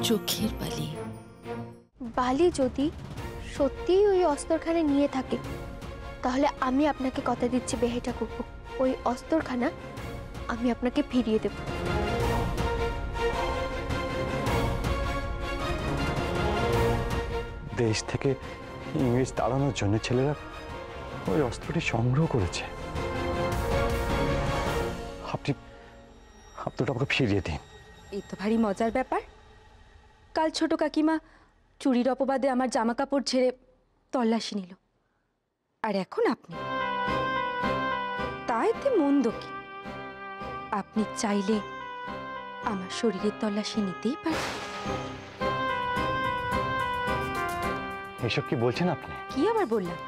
চোখের বালি। বালি যদি সত্যিই ওই অস্তরখানা নিয়ে থাকে, তাহলে আমি আপনাকে কথা দিচ্ছি বেহে ঠাকুরপো, ওই অস্তরখানা আমি আপনাকে ফিরিয়ে দেব। দেশ থেকে ইংরেজ তাড়ানোর জন্য ছেলেরা ওই অস্ত্রটি সংগ্রহ করেছে। আপনি ওটা আমাকে ফিরিয়ে দিন। এই তো ভারী মজার ব্যাপার। কাল ছোট কাকিমা চুরির অপবাদে আমার জামা কাপড় ছেড়ে তল্লাশি নিল, আর এখন আপনি। তাইতে মন্দ কি? আপনি চাইলে আমার শরীরের তল্লাশি নিতেই পারেন। এসব কি বলছেন আপনি? কি আবার বললাম?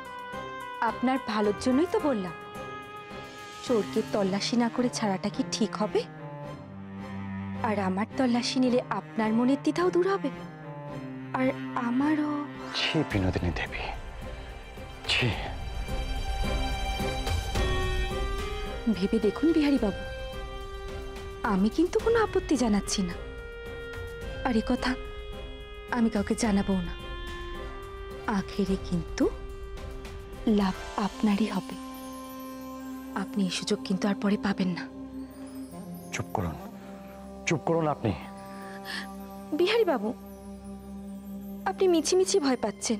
আপনার ভালোর জন্যই তো বললাম। চোরকে তল্লাশি না করে ছাড়াটা কি ঠিক হবে? আর আমার তল্লাশি নিলে আপনার মনের দ্বিধাও দূর হবে, আর আমারও। ছি বিনোদিনী দেবী, ছি। ভেবে দেখুন বিহারী বাবু, আমি কিন্তু কোনো আপত্তি জানাচ্ছি না, আর এ কথা আমি কাউকে জানাবো না। আখেরে কিন্তু লাভ আপনারই হবে। আপনি এই সুযোগ কিন্তু আর পরে পাবেন না। চুপ করুন, চুপ করুন আপনি। বিহারী বাবু, আপনি মিছিমিছি ভয় পাচ্ছেন।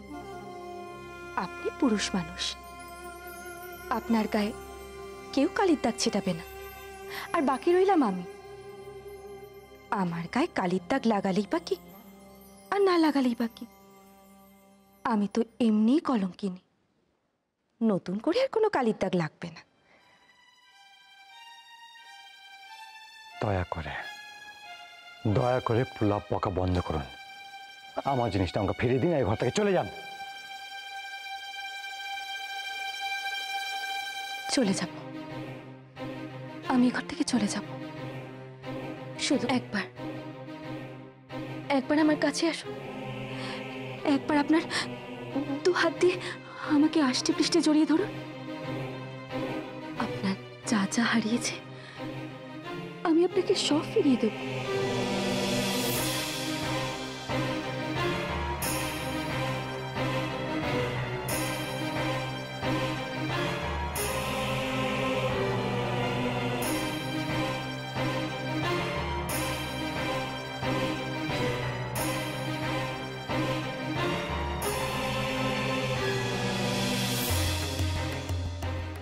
আপনি পুরুষ মানুষ, আপনার গায়ে কেউ কালির দাগ ছেটাবে না। আর বাকি রইলাম আমি। আমার গায়ে কালির দাগ লাগালেই বাকি, আর না লাগালেই বাকি। আমি তো এমনি কলঙ্কিনী, নতুন করে আর কোনো কালির দাগ লাগবে না। দয়া করে প্রলাপ বকা বন্ধ করুন। আমার জিনিসটা আমাকে ফিরিয়ে দিন, এই ঘর থেকে চলে যান। চলে যাব, আমি ঘর থেকে চলে যাব। শুধু একবার আমার কাছে আসুন। একবার আপনার দু হাত দিয়ে আমাকে আষ্টে পৃষ্ঠে জড়িয়ে ধরুন। আপনার যা যা হারিয়েছে আমি আপনাকে সব ফিরিয়ে দেব।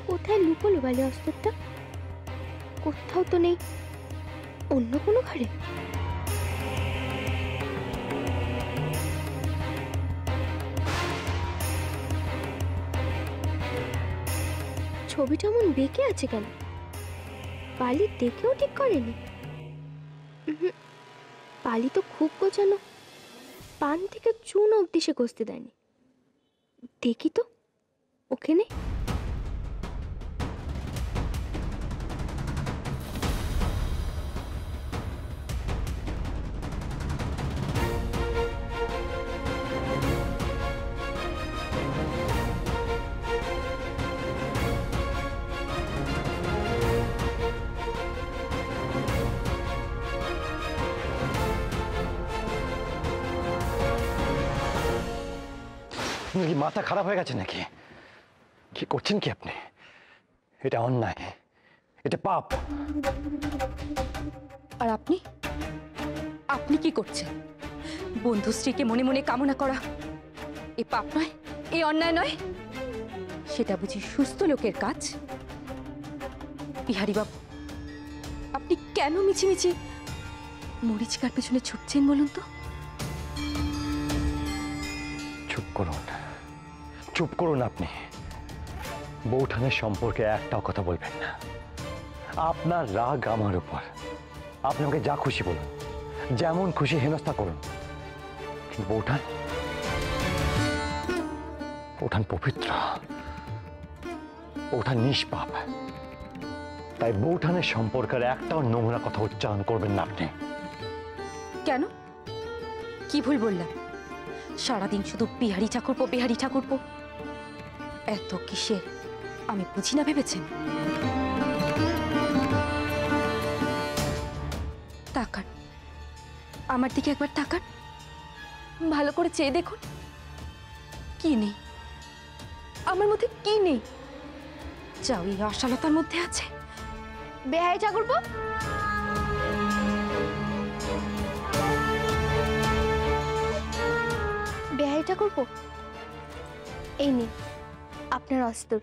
কোথায় লুকোলো বালি অস্ত্রটা? কোথাও তো নেই। অন্য কোনো ঘরে? ছবিটা এমন বেঁকে আছে কেন? বালি দেখেও ঠিক করেনি। বালি তো খুব গোছানো, পান থেকে চুন অব্দি সে কষতে দেয়নি। দেখি তো ওখানে। মাথা খারাপ হয়ে গেছে নাকি? কি করছেন কি আপনি? এটা অন্যায়, এটা পাপ। আর আপনি আপনি কি করছেন? বন্ধু স্ত্রীকে মনে মনে কামনা করা এ পাপ নয়, এ অন্যায় নয়? সেটা বুঝি সুস্থ লোকের কাজ? বিহারী বাবু, আপনি কেন মিছিমিছি মরিচিকার পেছনে ছুটছেন বলুন তো? চুপ করুন, চুপ করুন আপনি। বৌঠানের সম্পর্কে একটাও কথা বলবেন না। আপনার রাগ আমার উপর, আপনি আমাকে যা খুশি বলুন, যেমন খুশি হেনস্থা করুন, কিন্তু বৌঠান পবিত্র, বৌঠান নিষ্পাপ। তাই বৌঠানের সম্পর্কের একটাও নোংরা কথা উচ্চারণ করবেন না আপনি। কেন? কি ভুল বললাম? সারাদিন শুধু বিহারী ঠাকুরপো, বিহারী ঠাকুরপো। এত কিসের আমি বুঝি না ভেবেছেন? আমার দিকে একবার তাকান, ভালো করে চেয়ে দেখুন। কি নেই আমার মধ্যে? কি নেই যা ওই আশালতার মধ্যে আছে? বেহাই ঠাকুরপো, বেহাই ঠাকুরপো, এই নিন আপনার অস্ত্র।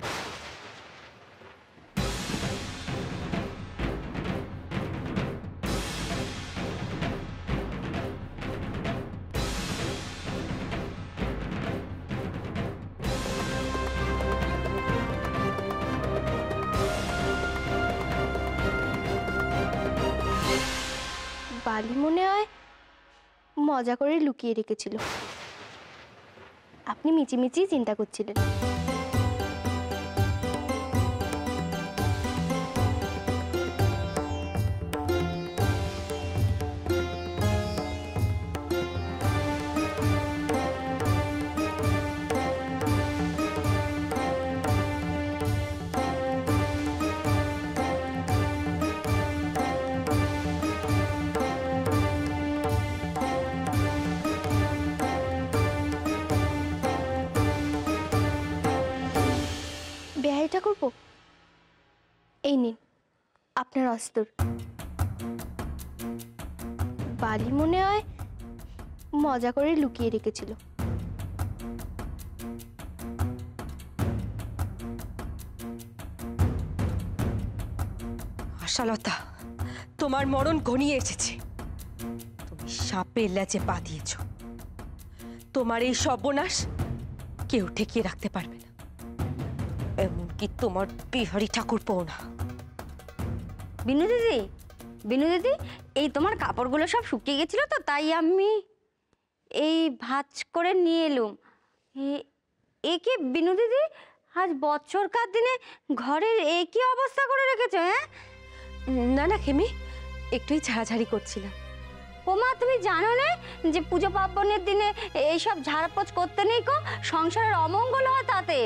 বালি মনে হয় মজা করে লুকিয়ে রেখেছিল, আপনি মিচিমিচি চিন্তা করছিলেন। বেহাই ঠাকুরপো, এই নিন আপনার অস্ত্র। বালি মনে হয় মজা করে লুকিয়ে রেখেছিল। আশালতা, তোমার মরণ ঘনিয়ে এসেছে। তুমি সাপের লেজে পা দিয়েছ। তোমার এই সর্বনাশ কেউ ঠেকিয়ে রাখতে পারবে না, এমনকি তোমার বিহারী ঠাকুরপো না। বিনু দিদি, বিনু দিদি, এই তোমার কাপড়গুলো সব শুকিয়ে গেছিল তো, তাই আমি এই ভাঁজ করে নিয়ে এলুম। এ কি বিনু দিদি, আজ বছরকার দিনে ঘরের এই কি অবস্থা করে রেখেছো? হ্যাঁ না না খেমি, একটুই ঝাড়াঝাড়ি করছিলাম। ওমা, তুমি জানো না যে পুজো পার্বণের দিনে এইসব ঝাড়পোছ করতে নেই কো, সংসারের অমঙ্গল হয় তাতে।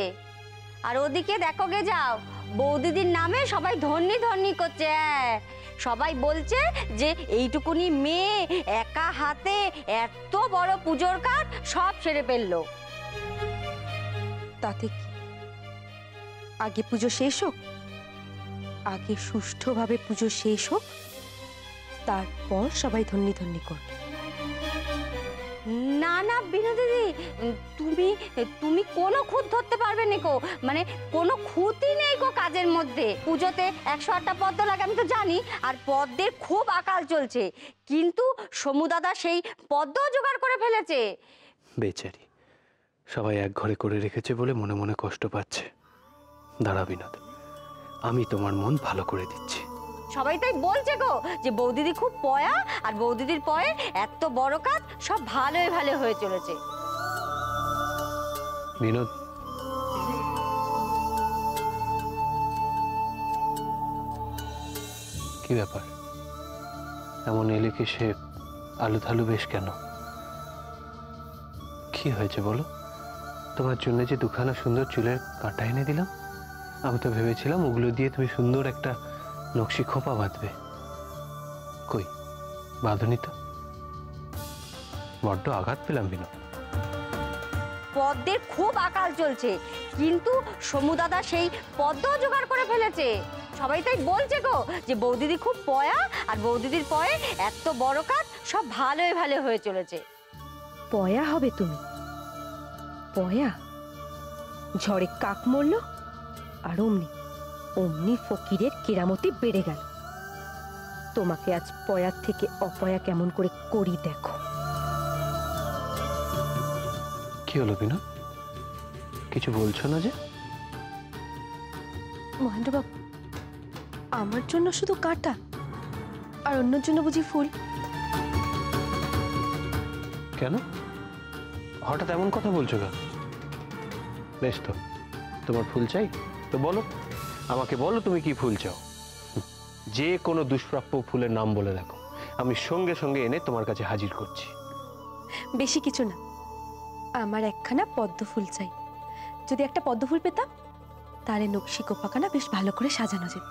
আর ওদিকে দেখো গে যাও, বৌদিদির নামে সবাই ধন্যি ধন্যি করছে। সবাই বলছে যে এইটুকুনি মেয়ে একা হাতে এত বড় পুজোর কাজ সব সেরে ফেললো। তাতে কি, আগে পুজো শেষ হোক, আগে সুষ্ঠুভাবে পুজো শেষ হোক, তারপর সবাই ধন্যি ধন্যি করবে। না না বিনু দিদি, তুমি তুমি কোনো খুঁত ধরতে পারবে না কো, মানে কোনো খুঁতই নেই কো কাজের মধ্যে। পুজোতে 108টা পদ্ম লাগে আমি তো জানি, আর পদ্মের খুব আকাল চলছে, কিন্তু সমু দাদা সেই পদ্ম জোগাড় করে ফেলেছে। বেচারি, সবাই এক ঘরে করে রেখেছে বলে মনে মনে কষ্ট পাচ্ছে। দাঁড়া বিনোদ, আমি তোমার মন ভালো করে দিচ্ছি। সবাই তাই বলছে গো যে বৌদিদি খুব পয়া, আর বৌদিদির পয়ে এত বড় কাজ সব ভালোই ভালো হয়ে চলেছে। বিনোদ, কি ব্যাপার, এমন এলিকে সে আলু থালু বেশ কেন? কি হয়েছে বলো? তোমার জন্য যে দুখানা সুন্দর চুলের কাঁটা এনে দিলাম, আমি তো ভেবেছিলাম ওগুলো দিয়ে তুমি সুন্দর একটা নকশি খোপা বাঁধবে। কই বাঁধনি তো? বড্ড আঘাত পেলাম বিনোদ। পদ্মের খুব আকাল চলছে, কিন্তু সমু দাদা সেই পদ্ম জোগাড় করে ফেলেছে। সবাই তাই বলছে গো যে বৌদিদি খুব পয়া, আর বৌদিদির পয়ে এত বড় কাজ সব ভালোই ভালো হয়ে চলেছে। পয়া হবে তুমি? পয়া? ঝড়ে কাক মরল, আর অমনি অমনি ফকিরের কেরামতি বেড়ে গেল। তোমাকে আজ পয়ার থেকে অপয়া কেমন করে করি দেখো। কি হলো বিনোদ, কিছু বলছো না যে? মহেন্দ্রবাবু, আমার জন্য শুধু কাঁটা, আর অন্যর জন্য বুঝি ফুল? কেন হঠাৎ এমন কথা বলছো কেন? বেশ তো, তোমার ফুল চাই তো বলো, আমাকে বলো তুমি কি ফুল চাও। যে কোনো দুষ্প্রাপ্য ফুলের নাম বলে দেখো, আমি সঙ্গে সঙ্গে এনে তোমার কাছে হাজির করছি। বেশি কিছু না, আমার একখানা পদ্ম ফুল চাই। যদি একটা পদ্ম ফুল পেতাম, তাহলে নকশি কোপাখানা বেশ ভালো করে সাজানো যেত।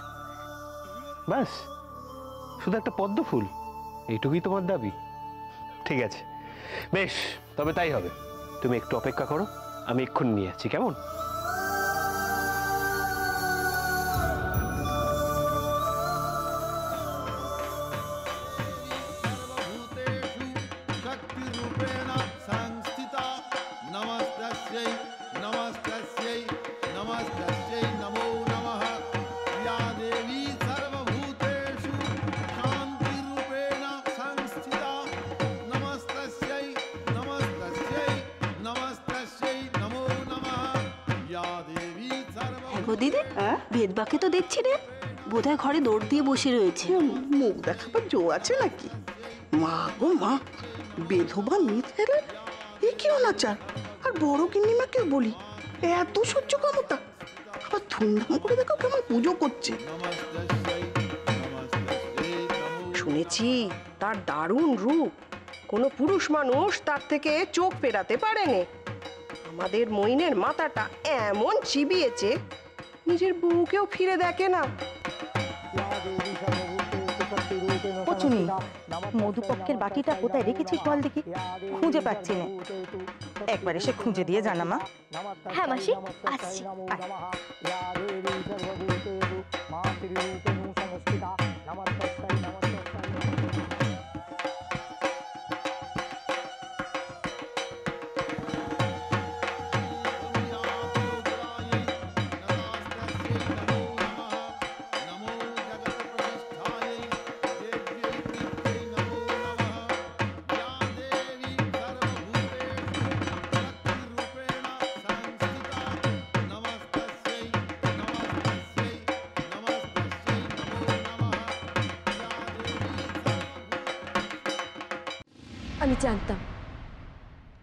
ব্যাস, শুধু একটা পদ্ম ফুল, এইটুকুই তোমার দাবি? ঠিক আছে, বেশ, তবে তাই হবে। তুমি একটু অপেক্ষা করো, আমি এক্ষুনি নিয়ে যাচ্ছি, কেমন? शक्तिरूपेण संस्थिता नमस्तस्यै नमस्तस्यै नमस्तस्यै नमो नमः या देवी सर्वभूतेषु शान्तिरूपेण संस्थिता नमस्तस्यै नमस्तस्यै नमस्तस्यै नमो नमः या देवी গো দিদি, ভেদবাকে তো দেখছি রে, বোধহয় ঘরে দৌড় দিয়ে বসে রয়েছে। মুখ দেখাবার জো আছে নাকি? মা গো মা, বেধবা মিথেলে এ কি অনাচার! আর বড় কিন্নিমাকে বলি, এত সহ্য ক্ষমতা! আবার ধুমধাম করে দেখো কেমন পুজো করছে। শুনেছি তার দারুণ রূপ, কোনো পুরুষ মানুষ তার থেকে চোখ ফেরাতে পারেনি। আমাদের মইনের মাথাটা এমন চিবিয়েছে, নিজের বউকেও ফিরে দেখে না। চুনি, মধুপক্ষের বাটিটা কোথায় রেখেছিস বল দেখি, খুঁজে পাচ্ছি না। একবার এসে খুঁজে দিয়ে জানা মা। হ্যাঁ মাসি, আসছি।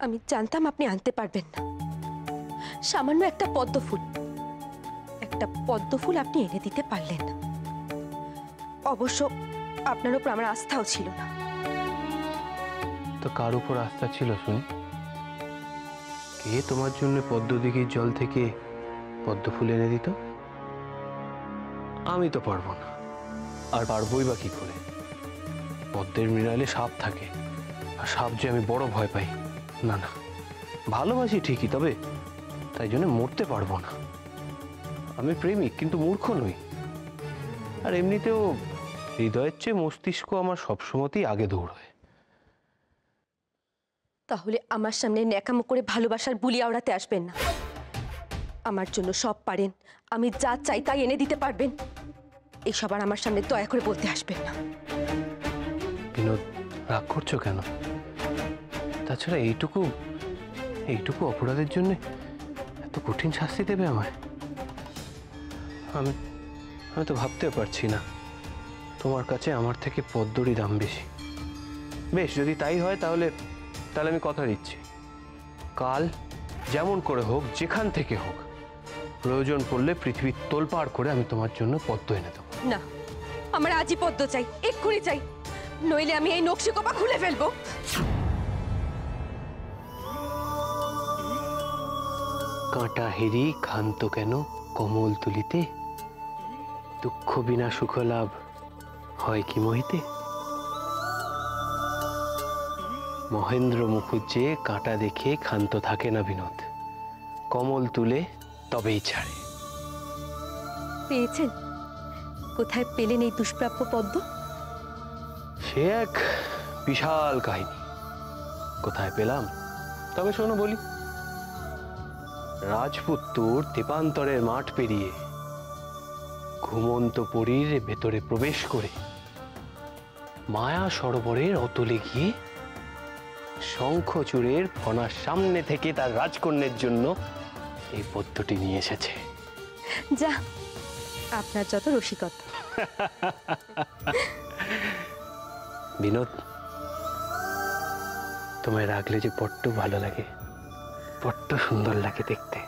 আমি জানতাম আপনি আনতে পারবেন না। সামান্য একটা পদ্ম ফুল আপনি এনে দিতে পারলেন না। অবশ্য আপনার উপর আমার আস্থাও ছিল না। তো কার উপর আস্থা ছিল শুনি? কে তোমার জন্য পদ্মদিঘির জল থেকে পদ্ম ফুল এনে দিত? আমি তো পারবো না, আর পারবোই বা কি করে? পদ্মের মৃণালে সাপ থাকে, আর সাপ যে আমি বড় ভয় পাই। না না, ভালোবাসি ঠিকই, তবে তাই জন্য মরতে পারবো না। আমি প্রেমিক, কিন্তু মূর্খ নই। আর এমনিতেও হৃদয়ের চেয়ে মস্তিষ্ক আমার সবসময়তেই আগে দৌড়ায়। তাহলে আমার সামনে ন্যাকামো করে ভালোবাসার বুলি আওড়াতে আসবেন না। আমার জন্য সব পারেন, আমি যা চাই তাই এনে দিতে পারবেন, এই সবার আমার সামনে দয়া করে বলতে আসবেন না। বিনোদ, রাগ করছো কেন? তাছাড়া এইটুকু অপরাধের জন্য এত কঠিন শাস্তি দেবে আমায়? আমি তো ভাবতেও পারছি না তোমার কাছে আমার থেকে পদ্মরই দাম বেশি। বেশ, যদি তাই হয় তাহলে আমি কথা দিচ্ছি, কাল যেমন করে হোক, যেখান থেকে হোক, প্রয়োজন পড়লে পৃথিবীর তোলপাড় করে আমি তোমার জন্য পদ্ম এনে দেবো। না, আমার আজই পদ্ম চাই, এক্ষুনি চাই, নইলে আমি এই নকশি কোপা খুলে ফেলবো। কাঁটা হেরি ক্ষান্ত কেন কমল তুলিতে, দুঃখ বিনা সুখ লাভ হয় কি মোহিতে? মহেন্দ্র মুখুজ্জে কাঁটা দেখে ক্ষান্ত থাকে না বিনোদ, কমল তুলে তবেই ছাড়ে। পেয়েছেন? কোথায় পেলেন এই দুষ্প্রাপ্য পদ্ম? সে এক বিশাল কাহিনী, কোথায় পেলাম? তবে শোনো বলি, রাজপুত্তর তেপান্তরের মাঠ পেরিয়ে ঘুমন্ত পরীর ভেতরে প্রবেশ করে মায়া সরোবরের অতলে গিয়ে শঙ্খচূড়ের ফনার সামনে থেকে তার রাজকন্যের জন্য এই পদ্মটি নিয়ে এসেছে। যা, আপনার যত রসিকতা। বিনোদ, তোমায় রাখলে যে বড্ড ভালো লাগে, বড্ড সুন্দর লাগে দেখতে।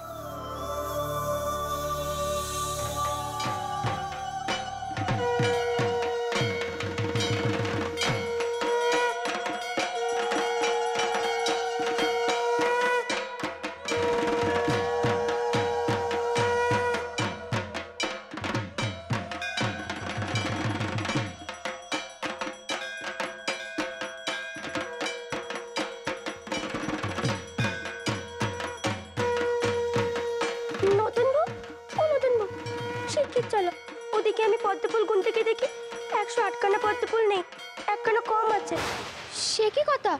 শিগগির চলো, ওদিকে আমি পদ্মফুল গুনতে গিয়ে দেখি 108খানা পদ্মফুল নেই, একখানা কম আছে। সে কি কথা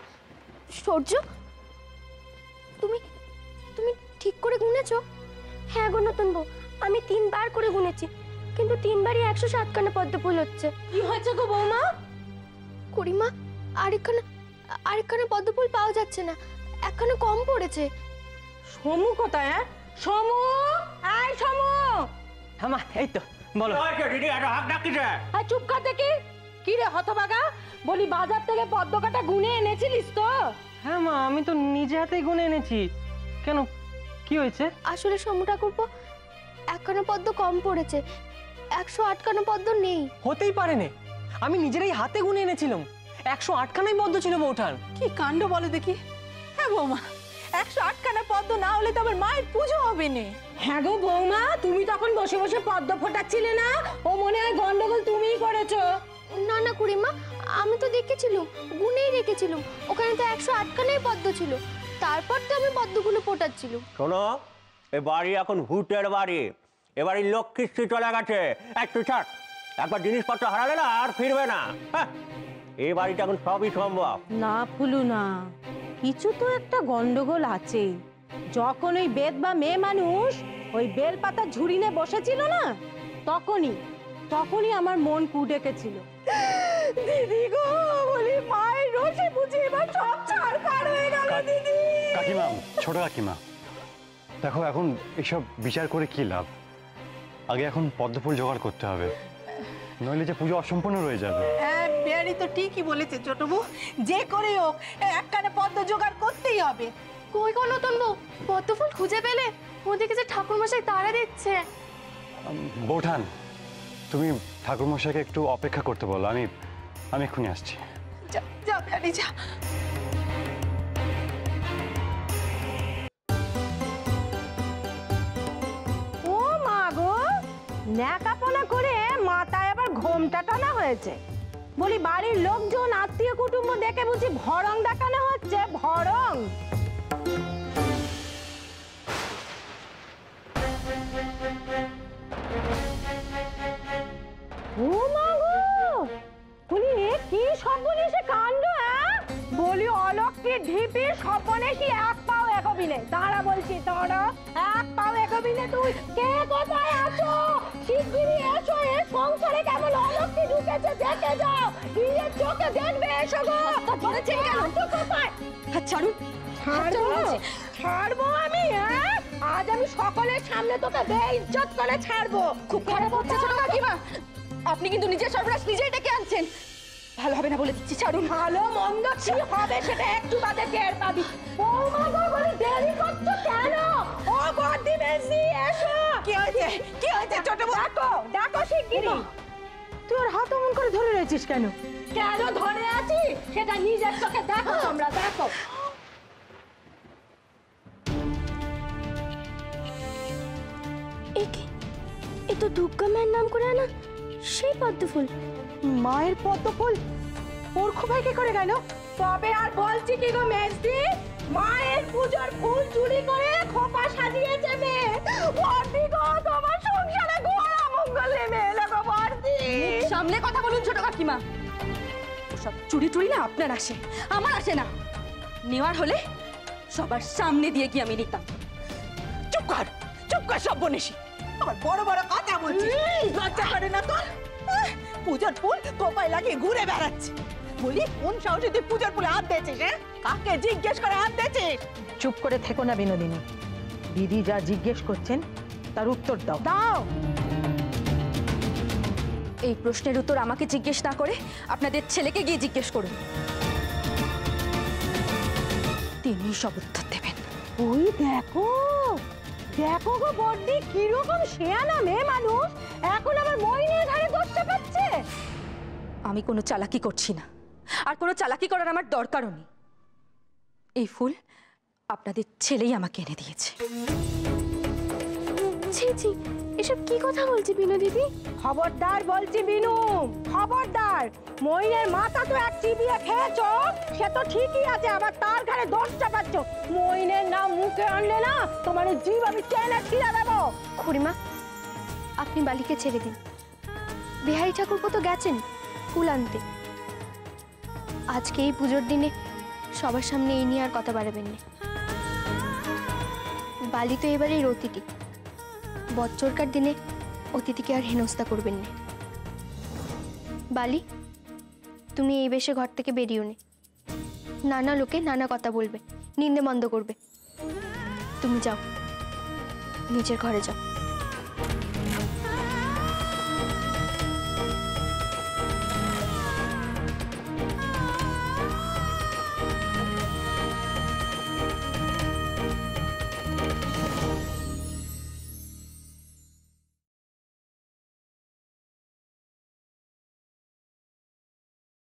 সূর্য, তুমি তুমি ঠিক করে গুনেছো? হ্যাঁ গো নতুন বউ, আমি 3 বার করে গুনেছি, কিন্তু 3 বারই 107খানা পদ্মফুল হচ্ছে। কি হয়েছে গো বৌমা? খুড়িমা, আরেকখানা পদ্মফুল পাওয়া যাচ্ছে না, একখানা কম পড়েছে। সমু কোথায়? হ্যাঁ সমু, আয় সমু। মা এই তো বলো। দিদি এত হাক ডাকিছে। আর চুপ কর দেখি। কি রে হতভাগা, বলি বাজার থেকে পদ্ম কাটা গুনে এনেছিলিস তো? হ্যাঁ মা, আমি তো নিজে হাতেই গুনে এনেছি। কেন, কি হয়েছে? আসলে সমু ঠাকুরপো, একখানা পদ্ম কম পড়েছে, 108খানা পদ্ম নেই। হতেই পারে না, আমি নিজেরাই হাতে গুনে এনেছিলাম। 108খানাই পদ্ম ছিল বউঠান। কি কাণ্ড বলে দেখি। হ্যাঁ বৌমা, 108খানা পদ্ম না হলে তো আবার মায়ের পুজো হবে না। হ্যাঁ গো বৌমা, তুমি তখন বসে বসে পদ্ম ফোটাচ্ছিলে না? ও মনে হয় গন্ডগোল তুমিই করেছো। না না খুড়িমা, আমি তো দেখেছিলাম, গুনেই রেখেছিলাম, ওখানে তো 108খানাই পদ্ম ছিল, তারপর তো আমি পদ্মগুলো ফোটাচ্ছিলাম। শোনো, এ বাড়ি এখন ভূতের বাড়ি, এ বাড়ির লক্ষ্মী চলে গেছে। একটু ছাড়, একবার জিনিসপত্র হারালে না আর ফিরবে না। এই বাড়িটা এখন সবই সম্ভব। না ফুলু না, কিছু তো একটা গন্ডগোল আছে। যখন ওই বেদ বা মেয়ে মানুষ ওই বেলপাতা ঝুড়ি নিয়ে বসেছিল না, তখনই আমার মন কু ডেকেছিল। দিদি গো, বলি মায়ের রোষে বুঝি এবার সব ছাড়খাড় হয়ে গেল দিদি। কাকিমা, ছোট কাকিমা, দেখো এখন এসব বিচার করে কি লাভ? আগে এখন পদ্মফুল জোগাড় করতে হবে, নইলে যে পুজো অসম্পূর্ণ রয়ে যাবে। হ্যাঁ, বেয়ারি তো ঠিকই বলেছে ছোট বউ, যে করে হোক একখানে পদ্ম জোগাড় করতেই হবে। কই গো নতুন বউ, পদ্মফুল খুঁজে পেলে? ওদিকে যে ঠাকুরমশাই তাড়া দিচ্ছে। বৌঠান, তুমি ঠাকুরমশাইকে একটু অপেক্ষা করতে বলো, আমি এক্ষুনি আসছি। যা বেয়ারি যা। ও মা গো, ন্যাকাপনা করে মাথায় আবার ঘোমটা টানা হয়েছে। বলি বাড়ির লোকজন আত্মীয় কুটুম্ব দেখে বুঝি ভরং দেখানো হচ্ছে? ভরং। ও মা গো, বলি এ কি সর্বনেশে কাণ্ড! বলি অলক্ষীর ঢিপি সর্বনেশী, এক পাও এগোবিনে। দাঁড়া বলছি, দাঁড়া, এক পাও এগোবিনে। তুই কে কোথায় আছো? শিগগিরই এসো, এ সংসারে কেমন অলক্ষী ঢুকেছে দেখে যাও, নিজের চোখে দেখবে। এসো গো। ধরেছেন কেন? তুই কোথায়? ছাড়ুন। ছাড়বো আমি? আজ আমি সকলের সামনে তোকে বেইজ্জত করে ছাড়বো। খুব খারাপ হচ্ছে ছোট কাকিমা, আপনি কিন্তু নিজের সর্বনাশ নিজেই ডেকে আনছেন। ভালো হবে না বলে দিচ্ছি, ছাড়ুন। ভালো মন্দ কি হবে সেটা একটু বাদে টের পাবি। বৌমা গো, বলি দেরি করছো কেন? ও বড়দি বেশি, এসো। কি হয়েছে? কি হয়েছে ছোট বউ? ডাকো শিগগিরই। তুই ওর হাত অমন করে ধরে রয়েছিস কেন? কেন ধরে আছি সেটা নিজের চোখে দেখো, তোমরা দেখো। এ তো দুর্গা মায়ের নাম করে না, সেই পদ্মফুল। মায়ের পদ্মফুল ওর খোপায় কি করে গেল? তবে আর বলছি কি গো মেজদি, মায়ের পূজার ফুল চুরি করে খোপা সাজিয়েছে মেয়ে। বর্দি গো, তোমার সংসারে ঘোর অমঙ্গল নেমে এলো গো বর্দি। সামনে কথা বলুন ছোট কাকিমা। সব চুরি টুরি না আপনার আসে, আমার আসে না। নেওয়ার হলে সবার সামনে দিয়ে গিয়ে আমি নিতাম। চুপ কর, চুপ কর সর্বনেশী। আবার বড় বড় কথা বলছিস, লজ্জা করে না তোর? পূজার ফুল কোপায় লাগিয়ে ঘুরে বেড়াচ্ছে। বলি কোন সাহসে তুই পূজার ফুলে হাত দিয়েছিস? কাকে জিজ্ঞেস করে হাত দিয়েছিস? চুপ করে থেকো না বিনোদিনী, দিদি যা জিজ্ঞেস করছেন তার উত্তর দাও। দাও। এই প্রশ্নের উত্তর আমাকে জিজ্ঞেস না করে আপনাদের ছেলেকে গিয়ে জিজ্ঞেস করুন, তিনি সব উত্তর দেবেন। ওই দেখো, দেখো গো বড়দি, কিরকম শেয়ানা মেয়ে মানুষ, এখন আবার মইনের ধারে দোষটা পাচ্ছে। আমি কোনো চালাকি করছি না, আর কোনো চালাকি করার আমার দরকারও নেই। এই ফুল আপনাদের ছেলেই আমাকে এনে দিয়েছে। ছি ছি, এসব কি কথা বলছি বিনু দিদি? খবরদার বলছি বিনু, খবরদার। মইনের মাথা তো এক চিবিয়ে খেয়েছো, সে তো ঠিকই আছে, আবার তার ঘরে দোষ চাপাচ্ছ। মইনের নাম মুখে আনলে না, তোমার জীব আমি টেনে ছিঁড়ে দেবো। খুড়িমা, আপনি বালিকে ছেড়ে দিন। বিহারী ঠাকুর তো গেছেন ফুল আনতে। আজকে এই পুজোর দিনে সবার সামনে এই নিয়ে আর কথা বাড়াবেন না। বালি তো এবারেই অতিথি, বচ্চরকার দিনে অতিথিকে আর হেনস্থা করবেন না। বালি, তুমি এই বেশে ঘর থেকে বেরিও নে। নানা লোকে নানা কথা বলবে, নিন্দে মন্দ করবে। তুমি যাও, নিজের ঘরে যাও।